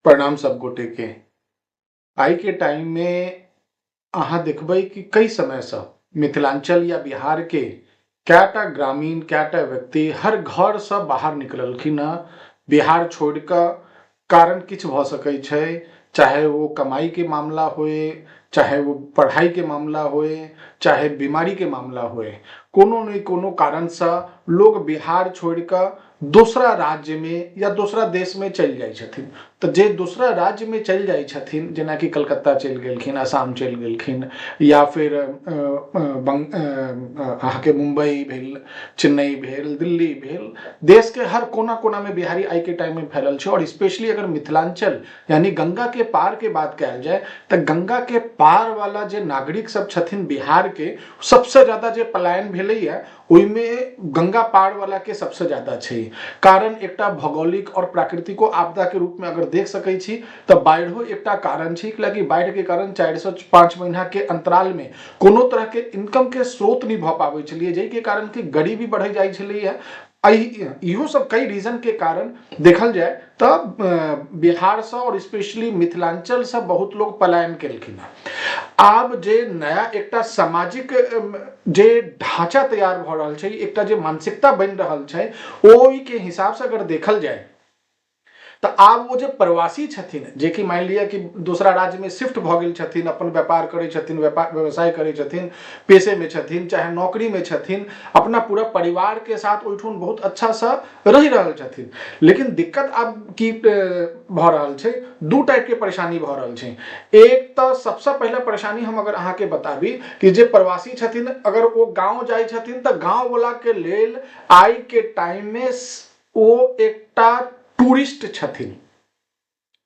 प्रणाम सब गोटे के। आई के टाइम में अहाँ देखबै कि कई समय से मिथिलांचल या बिहार के कएटा ग्रामीण कएटा व्यक्ति हर घर से बाहर निकललखिन हँ। बिहार छोड़ कऽ कारण किछु भऽ सकै छै, चाहे वो कमाई के मामला होए, चाहे वो पढ़ाई के मामला होए, चाहे बीमारी के मामला होए, कोनो न कोनो कारण से लोग बिहार छोड़ कऽ दूसरा राज्य में या दूसरा देश में चलि जाइ छथिन। तऽ जे दूसरा राज्य में चलि जाइ छथिन, जेना कि कलकत्ता चलि गेलखिन, असम चलि गेलखिन, या फिर अहाँके मुंबई भेल, चेन्नई भेल, दिल्ली भेल, देश के हर कोना कोना में बिहारी आई के टाइम में फैलल छै। और स्पेशली अगर मिथिलांचल यानी गंगा के पार के बात कयल जाए तऽ गंगा के पार वाला जे नागरिक सब छथिन बिहार के, सबसे ज्यादा जे पलायन भेलैया ओहिमे गंगा पार वाला के सबसे ज्यादा छै। कारण एकटा भौगोलिक और प्राकृतिको आपदा के रूप में अगर देख सकै छी तऽ बाढ़ियो एकटा कारण छै, कियाकि बाढ़ि के कारण 4 से 5 महीना के अंतराल में कोनो तरह के इनकम के स्रोत नहीं भऽ पाबै छलिए, जाहि के कारण कि गरीबी बढ़ जाइ छलैया। इहो सब कई रीजन के कारण देखल जाए तऽ बिहार से और स्पेशली मिथिलांचल से बहुत लोग पलायन केलखिन हँ। आब जे नया एकटा सामाजिक जे ढांचा तैयार भऽ रहल छै, एकटा जे मानसिकता बनि रहल छै, ओहि के हिसाब से अगर देखल जाए तऽ आब वो जे प्रवासी छथिन, जे कि मान लिया कि दूसरा राज्य में शिफ्ट भऽ गेल छथिन, अपन व्यापार करै छथिन, व्यवसाय करै छथिन, पेशे में छथिन, चाहे नौकरी में छथिन, अपना पूरा परिवार के साथ ओहिठुन बहुत अच्छा से रहि रहल छथिन। लेकिन दिक्कत आब की भऽ रहल छै, दू टाइप के परेशानी भऽ रहल छै। एक तऽ सबसे पहला परेशानी हम अगर अहाँ के बताबी कि जे प्रवासी छथिन, अगर वो गांव जाइ छथिन तऽ गांव वाला के लेल आई के टाइम में ओ एकटा टूरिस्ट छथिन।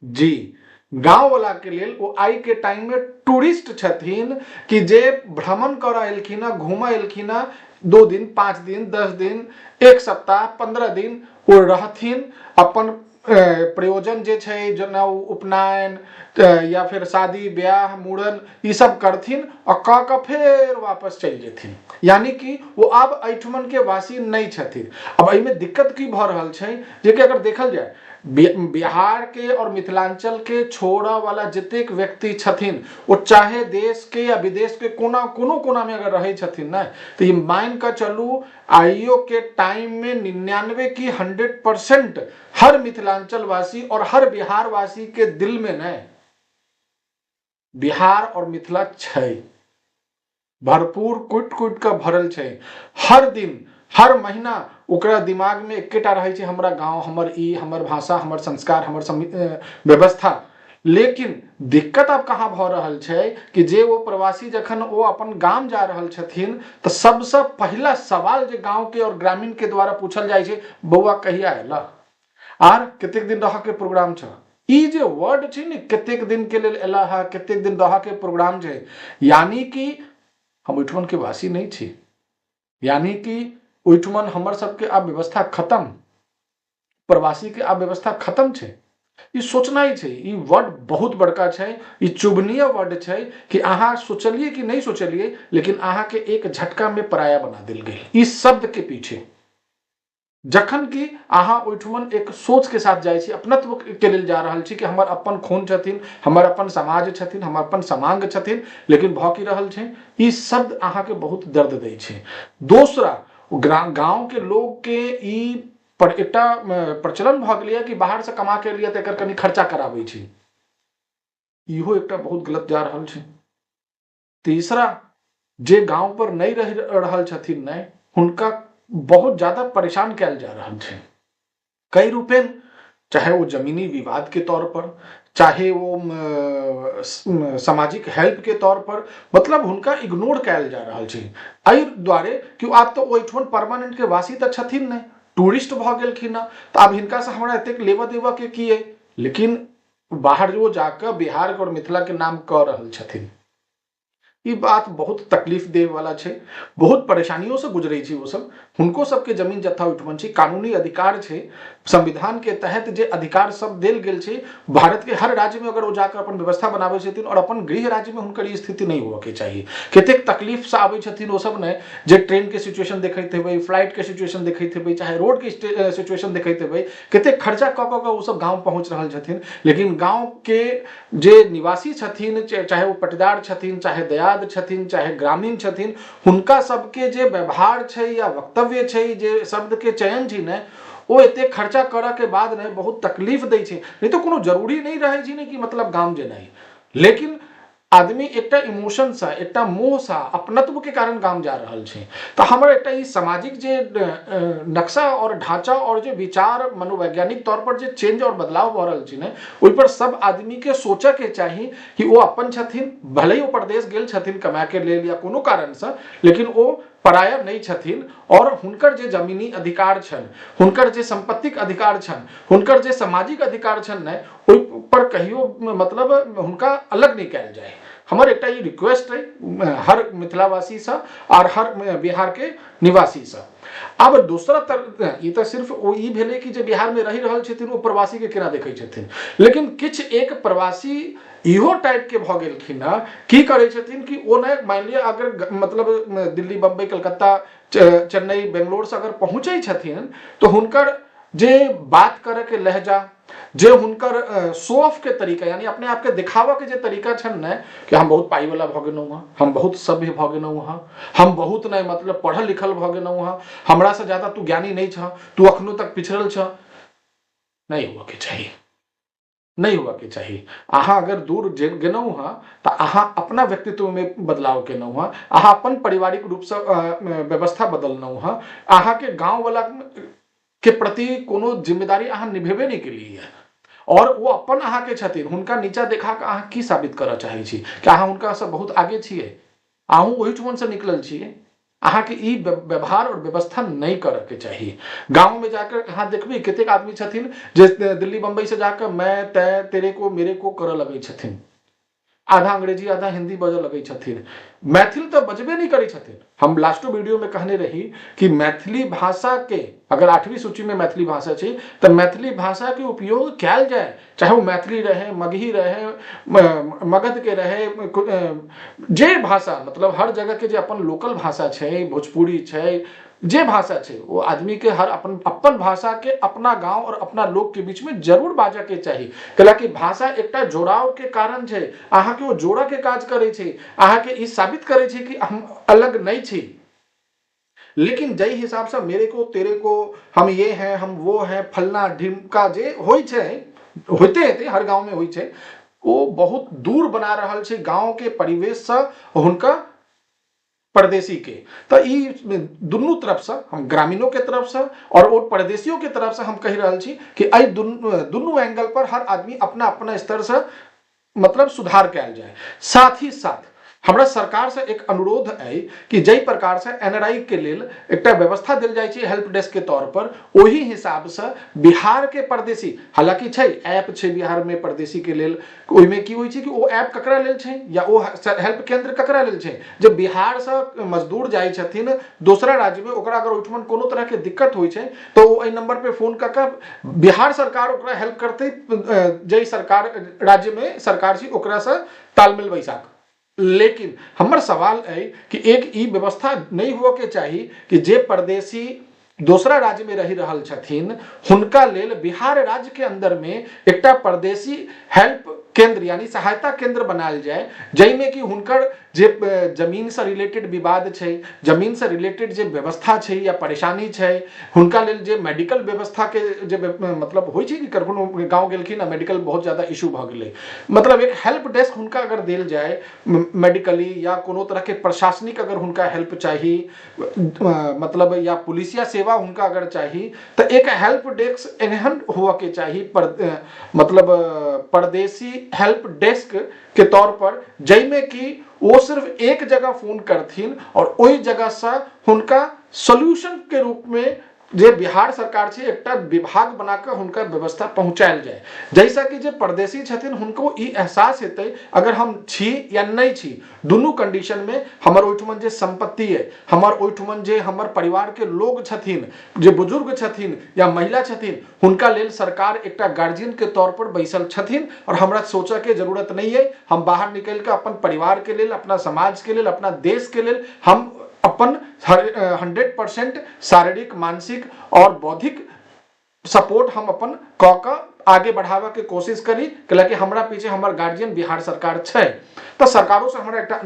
जी, गांव वाला के लेल वो आई के टाइम में टूरिस्ट छथिन कि जे भ्रमण करऽ एलखिन हँ, घूमऽ एलखिन हँ। 2 दिन, 5 दिन, 10 दिन, 1 सप्ताह, 15 दिन वो रहथिन, अपन प्रयोजन जे छै, जेना उपनयन या फिर शादी ब्याह मूड़न ई सब करथिन और कऽ कऽ फेर वापस चलि जेथिन। यानी कि वो आब एहिठुमन के वासी नहीं छथिन। अब एहिमे दिक्कत की भऽ रहल छै, जे कि अगर देखल जाए बिहार के और मिथिलांचल के छोड़ा वाला जतेक व्यक्ति छथिन, वो चाहे देश के या विदेश के कोनो कोना में अगर रहे छथिन ना, तो ये मान कर चलू आइयो के टाइम में 99 की 100% हर मिथिलांचल वासी और हर बिहार वासी के दिल में न बिहार और मिथिला छै, भरपूर कुट कुट के भरल छै। हर दिन हर महीना ओकरा दिमाग में एकेटा रहे छै, हमरा गांव, हमर ई, हमर भाषा, हमर संस्कार, हमर व्यवस्था। लेकिन दिक्कत अब कहाँ भऽ रहल छै कि जे वो प्रवासी जखन वो अपन गांव जा रहल छथिन तऽ सबसे पहला सवाल जे गांव के और ग्रामीण के द्वारा पूछल जाइ छै, बौआ कहिया एला, आर कतेक दिन रह के प्रोग्राम छ। ई जे वर्ड छै ने, कतेक दिन के लेल एला है, कतेक दिन रह के प्रोग्राम छै, यानी कि हम ओहिठुमन के वासी नहीं छी, यानी कि ओहिठुमन हमर सबके आब व्यवस्था खत्म, प्रवासी के आब व्यवस्था खत्म छै। ई सोचनाइ छै, ई वर्ड बहुत बड़का छै, ई चुभनीय वर्ड छै कि अहाँ सोचलिए कि नहीं सोचलिए, लेकिन अहाँ के एक झटका में पराया बना देल गेल इस शब्द के पीछे। जखन कि अहाँ ओहिठुमन एक सोच के साथ जाइ छी, अपनत्व के लेल जा रहल छी कि हमर अपन खून छथिन, हमर अपन समाज छथिन, हमर अपन समांग छथिन, लेकिन भऽ की रहल छै, ई शब्द अहाँ के बहुत दर्द दै छै। दूसरा, गांव के लोग के ई एकटा प्रचलन भऽ गेलै कि बाहर से कमा के लिए एकर कनी खर्चा कराबै छै, इहो एकटा बहुत गलत जा रहल छै। तीसरा, जे गांव पर नहीं रह रहल छथिन ने, हुनका बहुत ज्यादा परेशान कैल जा रहल छै, कई रूपे, चाहे वो जमीनी विवाद के तौर पर, चाहे वो सामाजिक हेल्प के तौर पर, मतलब हुनका इग्नोर कैल जा रहल छै। एहि दुआरे कि आब तो ओहिठुन परमानेंट के वासी तऽ छथिन नहीं, टूरिस्ट भऽ गेलखिन हँ, तऽ आब हिनका से हमरा एतेक लेबऽ देबऽ के की है। लेकिन बाहर वो जाकर बिहार और मिथिला के नाम कह रहल छथिन। ई बात बहुत तकलीफ दे वाला छै, बहुत परेशानियों से गुजरे छी वो सब। हुनको सबके जमीन जत्था ओहिठुमन छै, कानूनी अधिकार छै, संविधान के तहत जे अधिकार सब देल गेल छै, भारत के हर राज्य में अगर वो जाकर अपन व्यवस्था बनाबै छथिन और अपन गृह राज्य में हुनकर ई स्थिति नहीं होबे के चाहिए। कतेक तकलीफ से आबै छथिन वो सब ने, जे ट्रेन के सिचुएशन देखैत हेबै, फ्लाइट के सिचुएशन देखैत हेबै, चाहे रोड के सिचुएशन देखैत हेबै, कतेक खर्चा क क वो सब गांव पहुंच रहल छथिन। लेकिन गांव के जे निवासी छथिन, चाहे वो पटीदार छथिन, चाहे दयाद छथिन, चाहे ग्रामीण छथिन, हुनका सबके जे व्यवहार छै या वक्तव्य छै, जे शब्द के चयन छै ने, वो एते खर्चा करऽ के बाद ने बहुत तकलीफ दै छै। नहीं तो कोनो जरूरी नहीं रहे छै ने कि मतलब गाम जेनाइ, लेकिन आदमी एकटा इमोशन सा, एकटा मोह सा, अपनत्व के कारण गाम जा रहल छै। तो हमर एकटा ई सामाजिक जे नक्शा और ढांचा और जे विचार मनोवैज्ञानिक तौर पर जे चेंज और बदलाव भ रहल छै ने, ओहि पर सब आदमी के सोचे के चाही कि वो अपन छथिन, भले ही वो प्रदेश गेल छथिन कमाए के लेल या कोनो कारण से, लेकिन वो पराया नहीं छथिन और हुनकर जे जमीनी अधिकार छन, हुनकर जे संपत्तिक अधिकार छन, हुनकर जे सामाजिक अधिकार छन ने, ओहि पर कहियो मतलब हुनका अलग नहीं कयल जाए। हमर एकटा ई रिक्वेस्ट है हर मिथिलावासी से और हर बिहार के निवासी से। अब दूसरा ई तो सिर्फ ओ ई भेले कि जे बिहार में रहि रहल छथिन ओ प्रवासी के केना देखै छथिन, लेकिन किछ एक प्रवासी इहो टाइप के भ गेलखिन ना, की करे छथिन कि ओ ने मान लिया अगर मतलब दिल्ली, बम्बई, कलकत्ता, चेन्नई, बेंगलोर से अगर पहुंचे छथिन, तो हुनकर जे बात करे के लहजा, जे हुनकर शो ऑफ के तरीका, यानी अपने आप के दिखावा के जे तरीका छन ने, कि हम बहुत पाई वाला भ गेलौ हां, हम बहुत सभ्य भ गेलौ हां, हम बहुत नहीं मतलब पढ़ल लिखल भ गेलौ हां, हमरा से ज्यादा तू ज्ञानी नहीं छ, तू अखनो तक पिछड़ल छ, नहीं हुआ के चाहिए, नहीं हुआ के चाहिए। अहाँ अगर दूर गेनौ हां तो अहाँ अपना व्यक्तित्व में बदलाव केनौ हां, अहाँ अपन पारिवारिक रूप से व्यवस्था बदलनौ हां, अहाँ के गांव वाला के प्रति कोनो जिम्मेदारी अहाँ निभेबे नहीं केलिए है, और वो अपन अहाँ के छथिन, हुनका नीचा देखा के अहाँ की साबित करऽ चाहै छी कि अहाँ हुनका से बहुत आगे छियै, अहूँ ओहि ठमन से निकलल छियै। अहाँ के ई व्यवहार और व्यवस्था नहीं करे के चाहिए। गांव में जाकर अहाँ देखबे कतेक आदमी छथिन जे दिल्ली, बम्बई से जाकर मैं, तै, तेरे को, मेरे को करऽ लगै छथिन, आधा अंग्रेजी आधा हिंदी बजऽ लगै छथिन, मैथिल तो बजबे नहीं करै छथिन। हम लास्टो वीडियो में कहने रही कि मैथिली भाषा के अगर 8वीं सूची में मैथिली भाषा छै तो मैथिली भाषा के उपयोग कयल जाए, चाहे वो मैथिली रहे, मगही रहे, मगध के रहे, जे भाषा मतलब हर जगह के जे अपन लोकल भाषा छै, भोजपुरी छै, जे भाषा छै, वो आदमी के हर अपन भाषा के अपना गांव और अपना लोग के बीच में जरूर बाजा के चाहिए, कैलाकि भाषा एकटा जोड़ाव के कारण छै, अहाँ के वो जोड़ा के काज करे छै, अहाँ के ई साबित करे छै कि हम अलग नहीं छी। लेकिन जय हिसाब से मेरे को, तेरे को, हम ये हैं, हम वो हैं, फलना ढिमका जे होय छै, होते हेते हर गांव में होय छै, वो बहुत दूर बना रहल छै गांव के परिवेश से हुनका परदेसी के। तो ई दुनू तरफ से, हम ग्रामीणों के तरफ से और वो परदेशियों के तरफ से हम कह रहल छी कि आई दुनू एंगल पर हर आदमी अपना अपना स्तर से मतलब सुधार कयल जाए। साथ ही साथ हमरा सरकार से एक अनुरोध है कि जई प्रकार से एनआरआई के लेल एकटा व्यवस्था देल जाय छै हेल्प डेस्क के तौर पर, ओही हिसाब से बिहार के परदेसी, हालांकि छै ऐप छै बिहार में परदेसी के लेल, ओहि में की होय छै कि ओ ऐप ककरा लेल छै या ओ हेल्प केंद्र ककरा लेल छै, जब बिहार से मजदूर जाय छथिन दूसरा राज्य में, ओकरा अगर ओहिठमन कोनो तरह के दिक्कत होय छै तो ओ एहि नंबर पे फोन क के बिहार सरकार ओकरा हेल्प करते, जई सरकार राज्य में सरकार छी ओकरा से तालमेल बैसा। लेकिन हमर सवाल है कि एक ई व्यवस्था नहीं हुआ के चाहिए कि जे परदेसी दूसरा राज्य में रही रहल छथिन हुनका लेल बिहार राज्य के अंदर में एकटा परदेसी हेल्प केंद्र यानी सहायता केंद्र बनायल जाए, जैमे कि हुनकर जे जमीन से रिलेटेड विवाद छै, जमीन से रिलेटेड जे व्यवस्था छै या परेशानी छै, हुनका लेल जे मेडिकल व्यवस्था के जे मतलब होय छै कि कखनो गांव गेलखिन आ मेडिकल बहुत ज्यादा इशू भ गेलै, मतलब एक हेल्प डेस्क हुनका अगर देल जाए मेडिकली या कोनो तरह के प्रशासनिक अगर हुनका हेल्प चाही, मतलब या पुलिसिया सेवा हुनका अगर चाही, तो एक हेल्प डेस्क एहन हुआ के चाहिए मतलब परदेसी हेल्प डेस्क के तौर पर, जैमे कि वो सिर्फ एक जगह फोन करथिन और वही जगह से हुनका सॉल्यूशन के रूप में जे बिहार सरकार से एक विभाग बनाकर हुनका व्यवस्था पहुंचायल जाए, जैसा कि जे परदेशी छथिन हुनको ई एहसास हेतै अगर हम छी या नहीं छी, दुनू कंडीशन में हमर ओइठमन जे संपत्ति है, हमर ओइठमन जे हमर परिवार के लोग छथिन, जे बुजुर्ग छथिन या महिला छथिन, हुनका लेल सरकार एकटा गार्जियन के तौर पर बैसल छथिन और हमरा सोचा के जरूरत नहीं है। हम बाहर निकल के अपन परिवार के लेल, अपना समाज के लेल, अपना देश के लेल हम अपन 100% शारीरिक, मानसिक और बौद्धिक सपोर्ट हम अपन क के आगे बढ़ावा के कोशिश करी, कि हमरा पीछे हमर गार्जियन बिहार सरकार छै। तो सरकारों से हमरा एकटा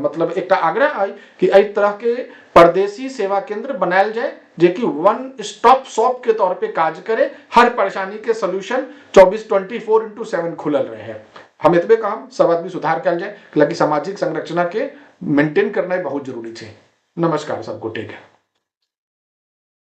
मतलब एकटा आग्रह है कि एहि तरह के परदेशी सेवा केंद्र बनायल जाए, जे कि वन स्टॉप शॉप के तौर पे काज करे, हर परेशानी के सोल्यूशन 24/7 खुलल रहे। हम एतबे कहब, सब आदमी सुधार कल जाए, कि सामाजिक संरचना के मेंटेन करना बहुत जरूरी है। नमस्कार सबको, टेक केयर।